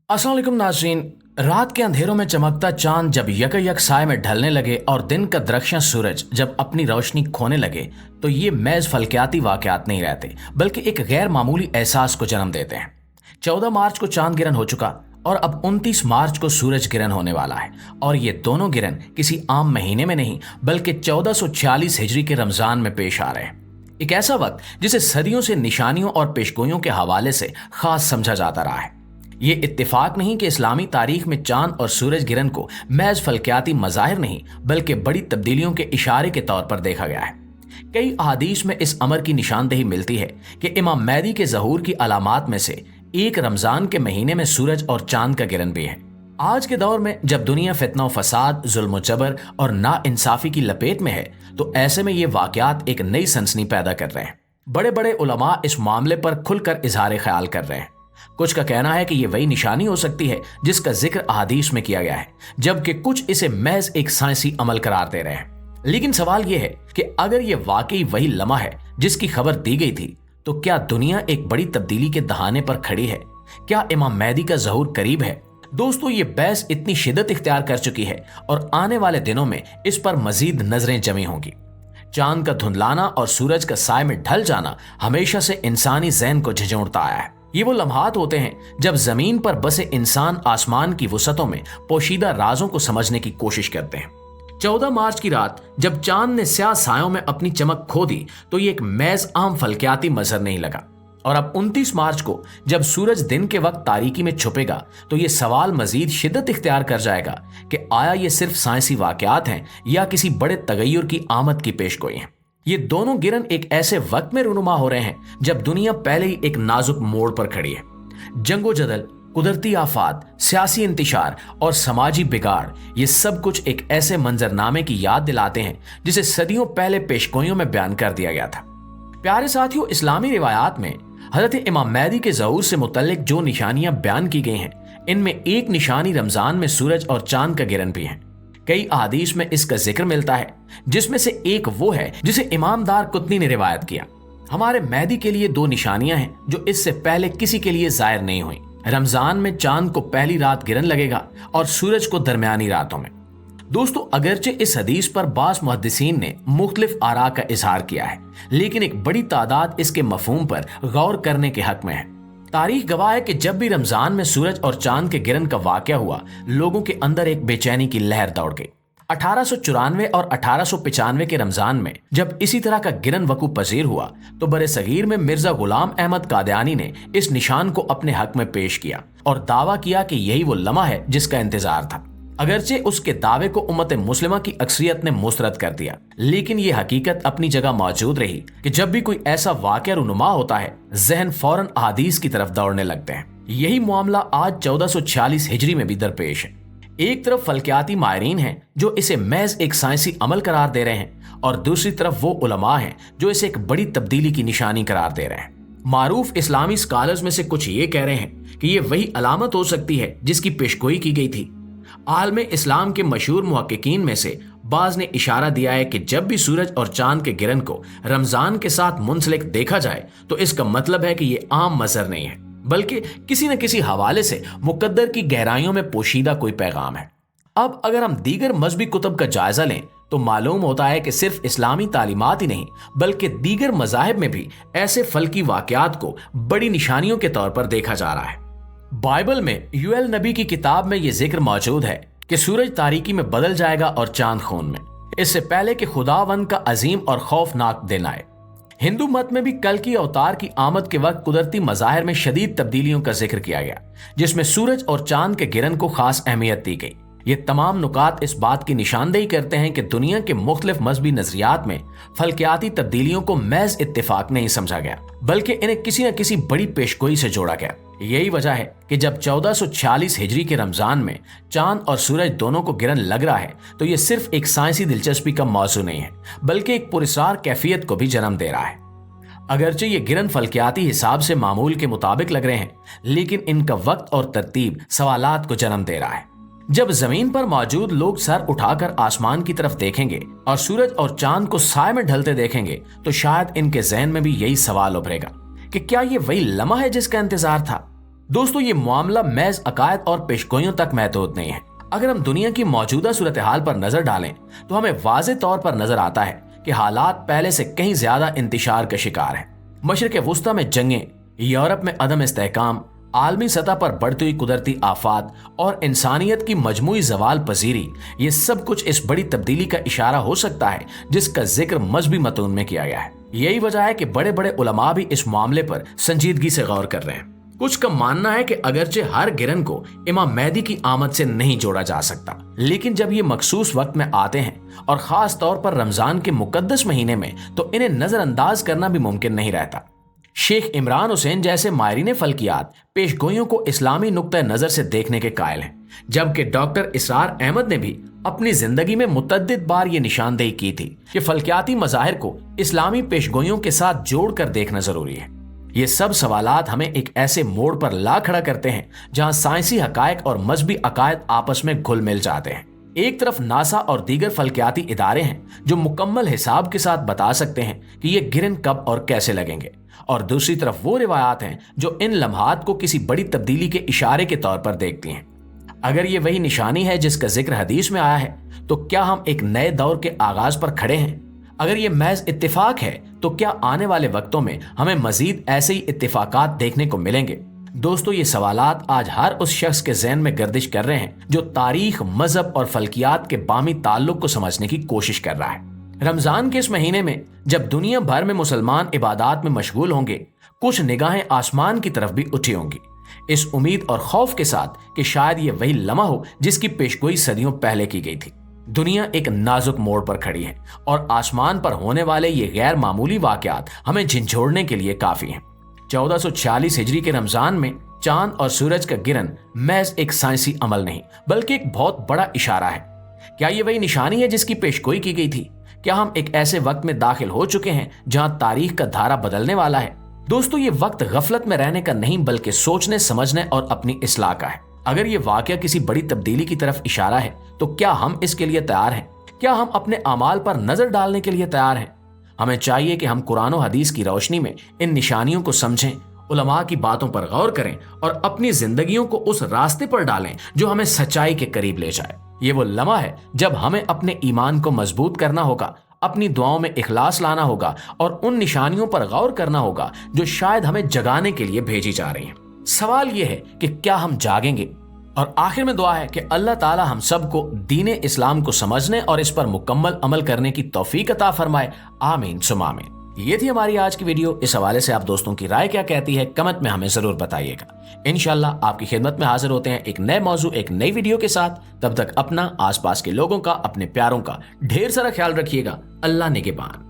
अस्सलाम वालेकुम नाज़रीन। रात के अंधेरों में चमकता चांद जब यकयक साए में ढलने लगे और दिन का दरख्शां सूरज जब अपनी रोशनी खोने लगे तो ये महज फल्कियाती वाकयात नहीं रहते, बल्कि एक गैर मामूली एहसास को जन्म देते हैं। 14 मार्च को चांद गिरन हो चुका और अब 29 मार्च को सूरज गिरन होने वाला है, और ये दोनों गिरन किसी आम महीने में नहीं बल्कि 1446 हिजरी के रमजान में पेश आ रहे हैं। एक ऐसा वक्त जिसे सदियों से निशानियों और पेशगोइयों के हवाले से खास समझा जाता रहा है। ये इत्तेफाक नहीं कि इस्लामी तारीख में चांद और सूरज गिरन को महज फल्कियाती मज़ाहिर नहीं बल्कि बड़ी तब्दीलियों के इशारे के तौर पर देखा गया है। कई अहादीस में इस अमर की निशानदेही मिलती है कि इमाम महदी के ज़हूर की अलामात में से एक रमजान के महीने में सूरज और चांद का गिरन भी है। आज के दौर में जब दुनिया फितना फसाद, जुल्म जबर और नाइंसाफी की लपेट में है, तो ऐसे में ये वाकयात एक नई सनसनी पैदा कर रहे हैं। बड़े बड़े उलमा इस मामले पर खुलकर इजहार ख्याल कर रहे हैं। कुछ का कहना है कि यह वही निशानी हो सकती है जिसका जिक्र अहादीस में किया गया है, जबकि कुछ इसे महज एक साइंसी अमल करार दे रहे हैं। लेकिन सवाल यह है कि अगर यह वाकई वही लम्हा है जिसकी खबर दी गई थी, तो क्या दुनिया एक बड़ी तब्दीली के दहाने पर खड़ी है? क्या इमाम महदी का ज़हूर करीब है? दोस्तों, ये बहस इतनी शिद्दत इख्तियार कर चुकी है और आने वाले दिनों में इस पर मजीद नजरें जमी होंगी। चांद का धुंधलाना और सूरज का साए में ढल जाना हमेशा से इंसानी ज़हन को झिझोड़ता आया है। ये वो लम्हात होते हैं जब जमीन पर बसे इंसान आसमान की वसअतों में पोशीदा राजों को समझने की कोशिश करते हैं। 14 मार्च की रात जब चांद ने स्याह सायों में अपनी चमक खो दी, तो ये एक महज आम फल्कियाती मंजर नहीं लगा। और अब 29 मार्च को जब सूरज दिन के वक्त तारीकी में छुपेगा, तो ये सवाल मजीद शिद्दत इख्तियार कर जाएगा कि आया ये सिर्फ साइंसी वाकयात हैं या किसी बड़े तगय्युर की आमद की पेशगोई है। ये दोनों गिरन एक ऐसे वक्त में रुनुमा हो रहे हैं जब दुनिया पहले ही एक नाजुक मोड़ पर खड़ी है। जंगो जदल, कुदरती आफात, सियासी इंतशार और समाजी बिगाड़, ये सब कुछ एक ऐसे मंजरनामे की याद दिलाते हैं जिसे सदियों पहले पेशगोइयों में बयान कर दिया गया था। प्यारे साथियों, इस्लामी रिवायात में हजरत इमाम महदी के ज़हूर से मुतल्लिक जो निशानियां बयान की गई हैं, इनमें एक निशानी रमजान में सूरज और चांद का गिरन भी है। कई अहादीस में इसका जिक्र मिलता है, जिसमें से एक वो है जिसे इमाम दार कुतनी ने रिवायत किया। हमारे महदी के लिए दो निशानियां हैं जो इससे पहले किसी के लिए जाहिर नहीं हुई। रमजान में चांद को पहली रात गिरन लगेगा और सूरज को दरमियानी रातों में। दोस्तों, अगरचे इस हदीस पर बास मुहद्दिसीन ने मुख्तलिफ आरा का इजहार किया है, लेकिन एक बड़ी तादाद इसके मफहूम पर गौर करने के हक में है। तारीख गवाह है कि जब भी रमजान में सूरज और चांद के गिरन का वाकया हुआ, लोगों के अंदर एक बेचैनी की लहर दौड़ गई। 1894 और 1895 के रमजान में जब इसी तरह का गिरन वकू पजीर हुआ, तो बरे सगीर में मिर्जा गुलाम अहमद कादियानी ने इस निशान को अपने हक में पेश किया और दावा किया कि यही वो लम्हा है जिसका इंतजार था। अगरचे उसके दावे को उम्मत मुस्लिमा की अक्सरियत ने मुस्तरद कर दिया, लेकिन ये हकीकत अपनी जगह मौजूद रही कि जब भी कोई ऐसा वाक़या रुनुमा होता है, जहन फौरन अहादीस की तरफ दौड़ने लगते हैं। यही मामला आज 1446 हिजरी में भी दरपेश है। एक तरफ फल्कियाती माहिरीन हैं जो इसे महज एक साइंसी अमल करार दे रहे हैं, और दूसरी तरफ वो उलमा हैं जो इसे एक बड़ी तब्दीली की निशानी करार दे रहे हैं। मारूफ इस्लामी स्कॉलर्स में से कुछ ये कह रहे हैं कि ये वही अलामत हो सकती है जिसकी पेशगोई की गई थी। आलम इस्लाम के मशहूर मुहक्किकीन में से बाज ने इशारा दिया है कि जब भी सूरज और चांद के गिरन को रमजान के साथ मुंसलिक देखा जाए, तो इसका मतलब है कि ये आम मंजर नहीं है, बल्कि किसी न किसी हवाले से मुकद्दर की गहराइयों में पोशीदा कोई पैगाम है। अब अगर हम दीगर मजहबी कुतुब का जायजा लें, तो मालूम होता है कि सिर्फ इस्लामी तालीमात ही नहीं बल्कि दीगर मज़ाहिब में भी ऐसे फल्की वाकयात को बड़ी निशानियों के तौर पर देखा जा रहा है। बाइबल में यूएल नबी की किताब में यह जिक्र मौजूद है कि सूरज तारीकी में बदल जाएगा और चांद खून में, इससे पहले कि खुदावंद का अजीम और खौफनाक दिन आए। हिंदू मत में भी कल की अवतार की आमद के वक्त कुदरती मज़ाहिर में शदीद तब्दीलियों का जिक्र किया गया, जिसमें सूरज और चांद के गिरन को खास अहमियत दी गई। ये तमाम नुकात इस बात की निशानदेही करते हैं कि दुनिया के मुख्तलिफ मजहबी नजरियात में फल्कियाती तब्दीलियों को महज इत्तेफाक नहीं समझा गया, बल्कि इन्हें किसी न किसी बड़ी पेशगोई से जोड़ा गया। यही वजह है कि जब 1446 हिजरी के रमजान में चांद और सूरज दोनों को गिरन लग रहा है, तो ये सिर्फ एक साइंसी दिलचस्पी का मौजू नहीं है, बल्कि एक पुरस्कार कैफियत को भी जन्म दे रहा है। अगरचे ये गिरन फल्कियाती हिसाब से मामूल के मुताबिक लग रहे हैं, लेकिन इनका वक्त और तरतीब सवालात को जन्म दे रहा है। जब जमीन पर मौजूद लोग सर उठाकर आसमान की तरफ देखेंगे और सूरज और चांद को साए में ढलते देखेंगे, तो शायद इनके जहन में भी यही सवाल उभरेगा कि क्या ये वही लम्हा है जिसका इंतजार था। दोस्तों ये मामला महज अकायद और पेशगोइयों तक महदूद नहीं है। अगर हम दुनिया की मौजूदा सूरत हाल पर नजर डालें तो हमें वाज़ेह तौर पर नजर आता है कि हालात पहले से कहीं ज्यादा इंतशार का शिकार है। मशरिक़ वुस्ता में जंगें, यूरोप में अदम इस्तेहकाम, आलमी सतह पर बढ़ती हुई कुदरती आफात और इंसानियत की मजमूई ज़वाल पजीरी, ये सब कुछ इस बड़ी तब्दीली का इशारा हो सकता है जिसका जिक्र मजहबी मतून में किया गया है। यही वजह है कि बड़े बड़े उलमा भी इस मामले पर संजीदगी से गौर कर रहे हैं। कुछ का मानना है कि अगरचे हर गिरन को इमाम मेहदी की आमद से नहीं जोड़ा जा सकता, लेकिन जब ये मखसूस वक्त में आते हैं और खास तौर पर रमजान के मुकद्दस महीने में, तो इन्हें नजरअंदाज करना भी मुमकिन नहीं रहता। शेख इमरान हुसैन जैसे माहिरीन फल्कियात पेशगोइयों को इस्लामी नुक्ता नजर से देखने के कायल हैं, जबकि डॉक्टर इसरार अहमद ने भी अपनी जिंदगी में मुतअद्दिद बार ये निशानदेही की थी कि फल्कियाती मज़ाहिर को इस्लामी पेशगोइयों के साथ जोड़कर देखना जरूरी है। ये सब सवालात हमें एक ऐसे मोड़ पर ला खड़ा करते हैं जहां साइंसी हकायक और मजहबी अकायद आपस में घुल मिल जाते हैं। एक तरफ नासा और दीगर फल्कियाती इदारे हैं जो मुकम्मल हिसाब के साथ बता सकते हैं कि ये गिरन कब और कैसे लगेंगे, और दूसरी तरफ वो रिवायात हैं जो इन लम्हात को किसी बड़ी तब्दीली के इशारे के तौर पर देखती हैं। अगर ये वही निशानी है जिसका जिक्र हदीस में आया है, तो क्या हम एक नए दौर के आगाज पर खड़े हैं? अगर ये महज इत्तेफाक है तो क्या आने वाले वक्तों में हमें मजीद ऐसे ही इत्तेफाकात देखने को मिलेंगे? दोस्तों ये सवालात आज हर उस शख्स के ज़हन में गर्दिश कर रहे हैं जो तारीख, मजहब और फल्कियात के बामी ताल्लुक को समझने की कोशिश कर रहा है। रमजान के इस महीने में जब दुनिया भर में मुसलमान इबादत में मशगूल होंगे, कुछ निगाहें आसमान की तरफ भी उठी होंगी, इस उम्मीद और खौफ के साथ कि शायद ये वही लम्हा हो जिसकी पेशगोई सदियों पहले की गई थी। दुनिया एक नाजुक मोड़ पर खड़ी है और आसमान पर होने वाले ये गैर मामूली वाकयात हमें झंझोड़ने के लिए काफी हैं। 1446 हिजरी के रमजान में चांद और सूरज का गिरन महज एक साइंसी अमल नहीं बल्कि एक बहुत बड़ा इशारा है। क्या ये वही निशानी है जिसकी पेशगोई की गई थी? क्या हम एक ऐसे वक्त में दाखिल हो चुके हैं जहां तारीख का धारा बदलने वाला है? दोस्तों ये वक्त गफलत में रहने का नहीं बल्कि सोचने, समझने और अपनी इस्लाह का है। अगर ये वाकया किसी बड़ी तब्दीली की तरफ इशारा है तो क्या हम इसके लिए तैयार हैं? क्या हम अपने अमाल पर नजर डालने के लिए तैयार हैं? हमें चाहिए कि हम कुरान और हदीस की रोशनी में इन निशानियों को समझें, उलमा की बातों पर गौर करें और अपनी जिंदगियों को उस रास्ते पर डालें जो हमें सच्चाई के करीब ले जाए। ये वो लम्हा है जब हमें अपने ईमान को मजबूत करना होगा, अपनी दुआओं में इखलास लाना होगा और उन निशानियों पर गौर करना होगा जो शायद हमें जगाने के लिए भेजी जा रही हैं। सवाल यह है कि क्या हम जागेंगे? और आखिर में दुआ है कि अल्लाह ताला हम सबको दीन इस्लाम को समझने और इस पर मुकम्मल अमल करने की तौफीक अता फरमाए। आमीन सुम्मा आमीन। ये थी हमारी आज की वीडियो। इस हवाले से आप दोस्तों की राय क्या कहती है कमेंट में हमें जरूर बताइएगा। इंशाल्लाह आपकी खिदमत में हाजिर होते हैं एक नए मौजू, एक नई वीडियो के साथ। तब तक अपना, आसपास के लोगों का, अपने प्यारों का ढेर सारा ख्याल रखिएगा। अल्लाह निगहबान।